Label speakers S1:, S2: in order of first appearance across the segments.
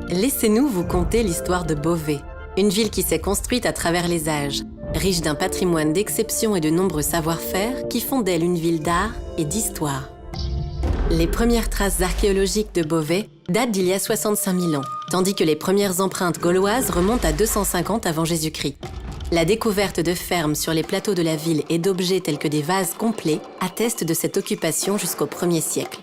S1: Laissez-nous vous conter l'histoire de Beauvais, une ville qui s'est construite à travers les âges, riche d'un patrimoine d'exception et de nombreux savoir-faire qui font d'elle une ville d'art et d'histoire. Les premières traces archéologiques de Beauvais datent d'il y a 65 000 ans, tandis que les premières empreintes gauloises remontent à 250 avant Jésus-Christ. La découverte de fermes sur les plateaux de la ville et d'objets tels que des vases complets atteste de cette occupation jusqu'au 1er siècle.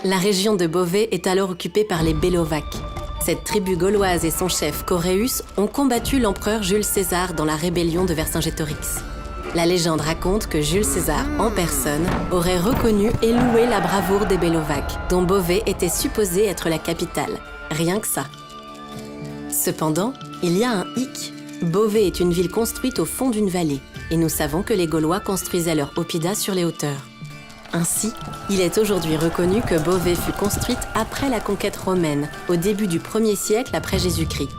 S1: La région de Beauvais est alors occupée par les Bellovaques. Cette tribu gauloise et son chef Coréus ont combattu l'empereur Jules César dans la rébellion de Vercingétorix. La légende raconte que Jules César, en personne, aurait reconnu et loué la bravoure des Bellovaques, dont Beauvais était supposé être la capitale. Rien que ça. Cependant, il y a un hic. Beauvais est une ville construite au fond d'une vallée, et nous savons que les Gaulois construisaient leur oppida sur les hauteurs. Ainsi, il est aujourd'hui reconnu que Beauvais fut construite après la conquête romaine, au début du 1er siècle après Jésus-Christ.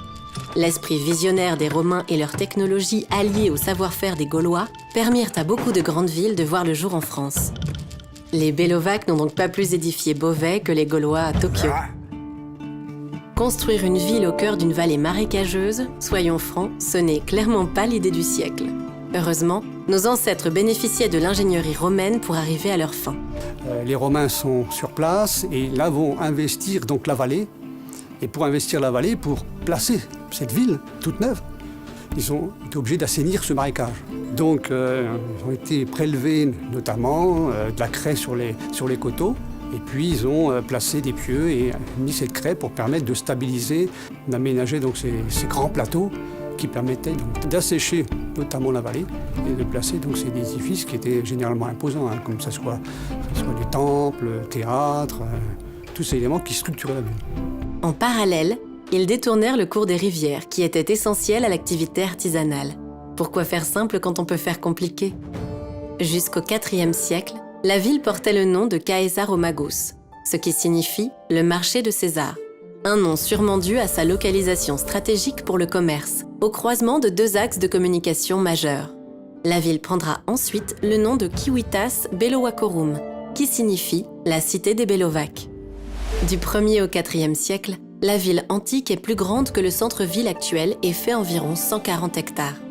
S1: L'esprit visionnaire des Romains et leur technologie alliée au savoir-faire des Gaulois permirent à beaucoup de grandes villes de voir le jour en France. Les Bellovaques n'ont donc pas plus édifié Beauvais que les Gaulois à Tokyo. Construire une ville au cœur d'une vallée marécageuse, soyons francs, ce n'est clairement pas l'idée du siècle. Heureusement, nos ancêtres bénéficiaient de l'ingénierie romaine pour arriver à leur fin.
S2: Les Romains sont sur place et là vont investir donc la vallée. Et pour investir la vallée, pour placer cette ville toute neuve, ils ont été obligés d'assainir ce marécage. Donc ils ont été prélevés notamment de la craie sur les coteaux. Et puis ils ont placé des pieux et mis cette craie pour permettre de stabiliser, d'aménager donc ces grands plateaux qui permettaient donc d'assécher notamment la vallée et de placer donc ces édifices qui étaient généralement imposants, comme ce soit des temples, théâtres, tous ces éléments qui structuraient la ville.
S1: En parallèle, ils détournèrent le cours des rivières qui était essentiel à l'activité artisanale. Pourquoi faire simple quand on peut faire compliqué? Jusqu'au IVe siècle, la ville portait le nom de Caesaromagos, ce qui signifie « le marché de César », un nom sûrement dû à sa localisation stratégique pour le commerce, au croisement de deux axes de communication majeurs. La ville prendra ensuite le nom de Civitas Bellovacorum, qui signifie « la cité des Bellovaques ». Du 1er au 4e siècle, la ville antique est plus grande que le centre-ville actuel et fait environ 140 hectares.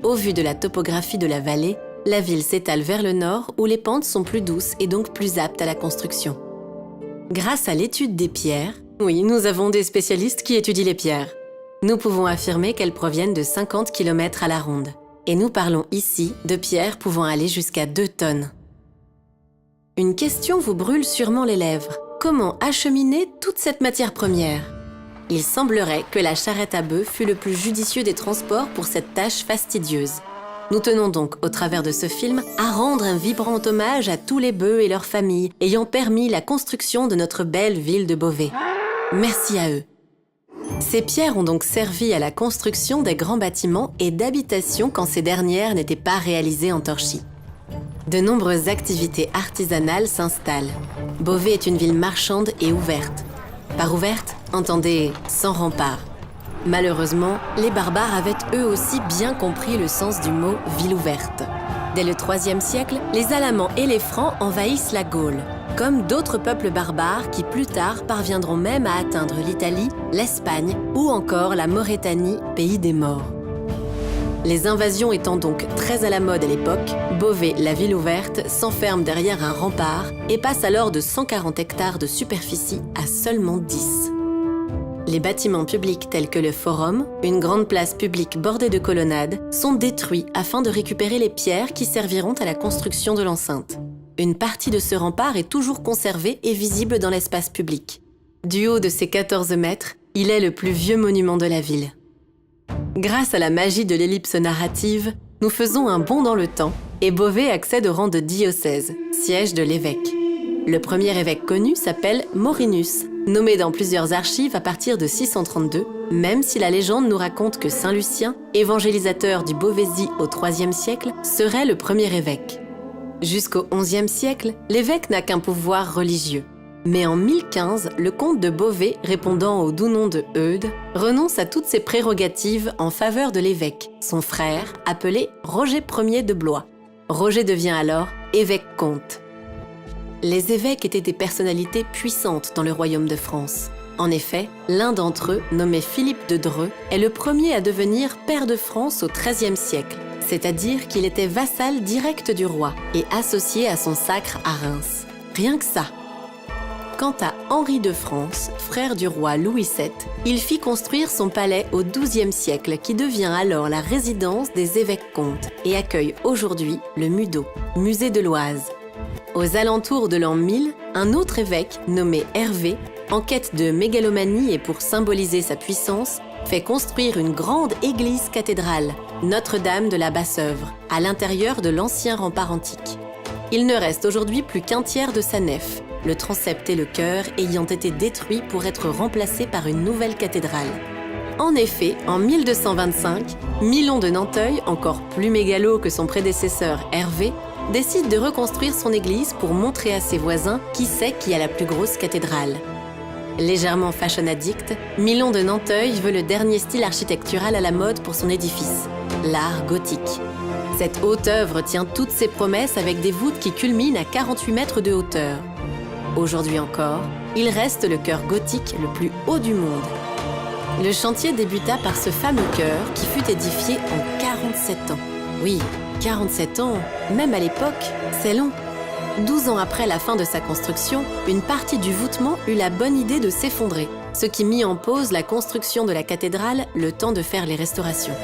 S1: Au vu de la topographie de la vallée, la ville s'étale vers le nord où les pentes sont plus douces et donc plus aptes à la construction. Grâce à l'étude des pierres, oui, nous avons des spécialistes qui étudient les pierres. Nous pouvons affirmer qu'elles proviennent de 50 km à la ronde. Et nous parlons ici de pierres pouvant aller jusqu'à 2 tonnes. Une question vous brûle sûrement les lèvres. Comment acheminer toute cette matière première? Il semblerait que la charrette à bœuf fut le plus judicieux des transports pour cette tâche fastidieuse. Nous tenons donc, au travers de ce film, à rendre un vibrant hommage à tous les bœufs et leurs familles ayant permis la construction de notre belle ville de Beauvais. Merci à eux. Ces pierres ont donc servi à la construction des grands bâtiments et d'habitations quand ces dernières n'étaient pas réalisées en torchis. De nombreuses activités artisanales s'installent. Beauvais est une ville marchande et ouverte. Par ouverte, entendez sans rempart. Malheureusement, les barbares avaient eux aussi bien compris le sens du mot « ville ouverte ». Dès le IIIe siècle, les Alamans et les Francs envahissent la Gaule, comme d'autres peuples barbares qui plus tard parviendront même à atteindre l'Italie, l'Espagne ou encore la Maurétanie, pays des morts. Les invasions étant donc très à la mode à l'époque, Beauvais, la ville ouverte, s'enferme derrière un rempart et passe alors de 140 hectares de superficie à seulement 10. Les bâtiments publics tels que le Forum, une grande place publique bordée de colonnades, sont détruits afin de récupérer les pierres qui serviront à la construction de l'enceinte. Une partie de ce rempart est toujours conservée et visible dans l'espace public. Du haut de ses 14 mètres, il est le plus vieux monument de la ville. Grâce à la magie de l'ellipse narrative, nous faisons un bond dans le temps et Beauvais accède au rang de diocèse, siège de l'évêque. Le premier évêque connu s'appelle Maurinus, nommé dans plusieurs archives à partir de 632, même si la légende nous raconte que Saint Lucien, évangélisateur du Beauvaisis au IIIe siècle, serait le premier évêque. Jusqu'au XIe siècle, l'évêque n'a qu'un pouvoir religieux. Mais en 1015, le comte de Beauvais, répondant au doux nom de Eudes, renonce à toutes ses prérogatives en faveur de l'évêque, son frère, appelé Roger Ier de Blois. Roger devient alors évêque-comte. Les évêques étaient des personnalités puissantes dans le royaume de France. En effet, l'un d'entre eux, nommé Philippe de Dreux, est le premier à devenir pair de France au XIIIe siècle, c'est-à-dire qu'il était vassal direct du roi et associé à son sacre à Reims. Rien que ça. Quant à Henri de France, frère du roi Louis VII, il fit construire son palais au XIIe siècle qui devient alors la résidence des évêques-comtes et accueille aujourd'hui le Mudeau, musée de l'Oise. Aux alentours de l'an 1000, un autre évêque, nommé Hervé, en quête de mégalomanie et pour symboliser sa puissance, fait construire une grande église cathédrale, Notre-Dame de la Basse-Œuvre, à l'intérieur de l'ancien rempart antique. Il ne reste aujourd'hui plus qu'un tiers de sa nef, le transept et le chœur ayant été détruits pour être remplacés par une nouvelle cathédrale. En effet, en 1225, Milon de Nanteuil, encore plus mégalo que son prédécesseur Hervé, décide de reconstruire son église pour montrer à ses voisins qui c'est qui a la plus grosse cathédrale. Légèrement fashion addict, Milon de Nanteuil veut le dernier style architectural à la mode pour son édifice, l'art gothique. Cette haute œuvre tient toutes ses promesses avec des voûtes qui culminent à 48 mètres de hauteur. Aujourd'hui encore, il reste le chœur gothique le plus haut du monde. Le chantier débuta par ce fameux chœur qui fut édifié en 47 ans. Oui, 47 ans, même à l'époque, c'est long. 12 ans après la fin de sa construction, une partie du voûtement eut la bonne idée de s'effondrer, ce qui mit en pause la construction de la cathédrale le temps de faire les restaurations.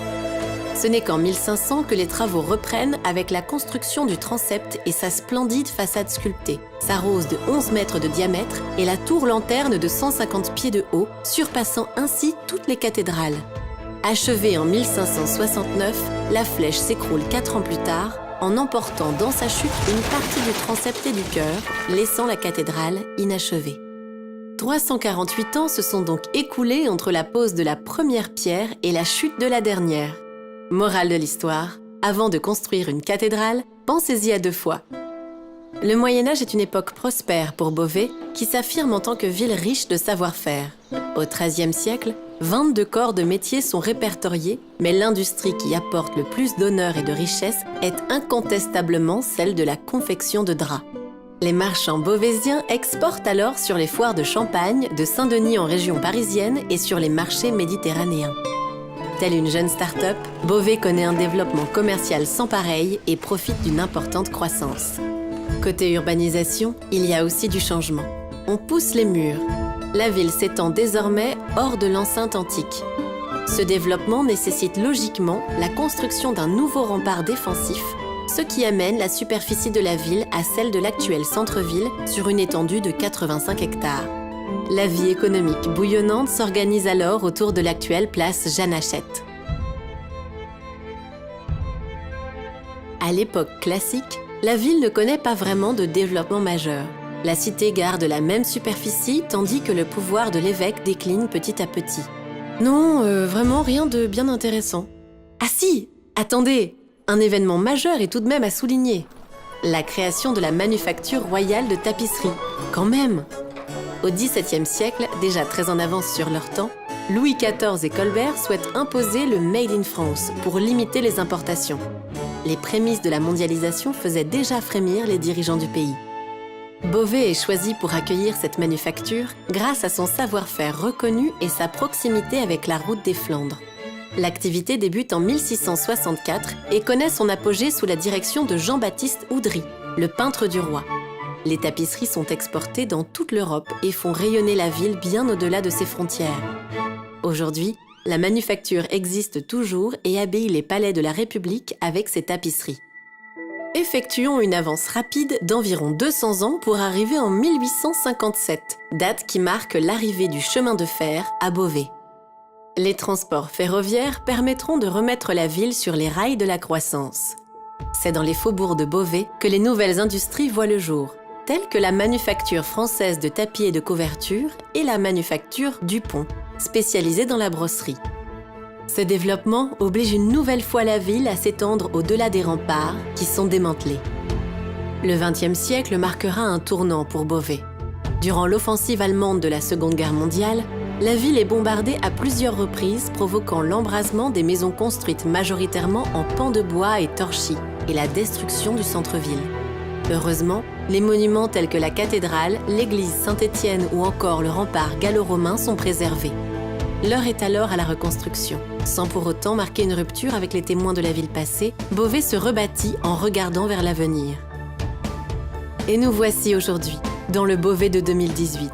S1: Ce n'est qu'en 1500 que les travaux reprennent avec la construction du transept et sa splendide façade sculptée, sa rose de 11 mètres de diamètre et la tour-lanterne de 150 pieds de haut, surpassant ainsi toutes les cathédrales. Achevée en 1569, la flèche s'écroule 4 ans plus tard, en emportant dans sa chute une partie du transept et du chœur, laissant la cathédrale inachevée. 348 ans se sont donc écoulés entre la pose de la première pierre et la chute de la dernière. Morale de l'histoire, avant de construire une cathédrale, pensez-y à 2 fois. Le Moyen-Âge est une époque prospère pour Beauvais, qui s'affirme en tant que ville riche de savoir-faire. Au XIIIe siècle, 22 corps de métiers sont répertoriés, mais l'industrie qui apporte le plus d'honneur et de richesse est incontestablement celle de la confection de draps. Les marchands beauvaisiens exportent alors sur les foires de Champagne, de Saint-Denis en région parisienne et sur les marchés méditerranéens. Telle une jeune start-up, Beauvais connaît un développement commercial sans pareil et profite d'une importante croissance. Côté urbanisation, il y a aussi du changement. On pousse les murs. La ville s'étend désormais hors de l'enceinte antique. Ce développement nécessite logiquement la construction d'un nouveau rempart défensif, ce qui amène la superficie de la ville à celle de l'actuel centre-ville sur une étendue de 85 hectares. La vie économique bouillonnante s'organise alors autour de l'actuelle place Jeanne Hachette. À l'époque classique, la ville ne connaît pas vraiment de développement majeur. La cité garde la même superficie tandis que le pouvoir de l'évêque décline petit à petit. Non, vraiment rien de bien intéressant. Ah si, attendez, un événement majeur est tout de même à souligner. La création de la manufacture royale de tapisserie, quand même. Au XVIIe siècle, déjà très en avance sur leur temps, Louis XIV et Colbert souhaitent imposer le Made in France pour limiter les importations. Les prémices de la mondialisation faisaient déjà frémir les dirigeants du pays. Beauvais est choisi pour accueillir cette manufacture grâce à son savoir-faire reconnu et sa proximité avec la route des Flandres. L'activité débute en 1664 et connaît son apogée sous la direction de Jean-Baptiste Oudry, le peintre du roi. Les tapisseries sont exportées dans toute l'Europe et font rayonner la ville bien au-delà de ses frontières. Aujourd'hui, la manufacture existe toujours et habille les palais de la République avec ses tapisseries. Effectuons une avance rapide d'environ 200 ans pour arriver en 1857, date qui marque l'arrivée du chemin de fer à Beauvais. Les transports ferroviaires permettront de remettre la ville sur les rails de la croissance. C'est dans les faubourgs de Beauvais que les nouvelles industries voient le jour, telles que la manufacture française de tapis et de couvertures et la manufacture Dupont, spécialisée dans la brosserie. Ce développement oblige une nouvelle fois la ville à s'étendre au-delà des remparts qui sont démantelés. Le XXe siècle marquera un tournant pour Beauvais. Durant l'offensive allemande de la Seconde Guerre mondiale, la ville est bombardée à plusieurs reprises, provoquant l'embrasement des maisons construites majoritairement en pans de bois et torchis et la destruction du centre-ville. Heureusement, les monuments tels que la cathédrale, l'église Saint-Étienne ou encore le rempart gallo-romain sont préservés. L'heure est alors à la reconstruction. Sans pour autant marquer une rupture avec les témoins de la ville passée, Beauvais se rebâtit en regardant vers l'avenir. Et nous voici aujourd'hui, dans le Beauvais de 2018.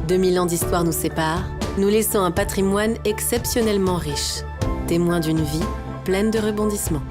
S1: 2000 ans d'histoire nous séparent, nous laissant un patrimoine exceptionnellement riche, témoin d'une vie pleine de rebondissements.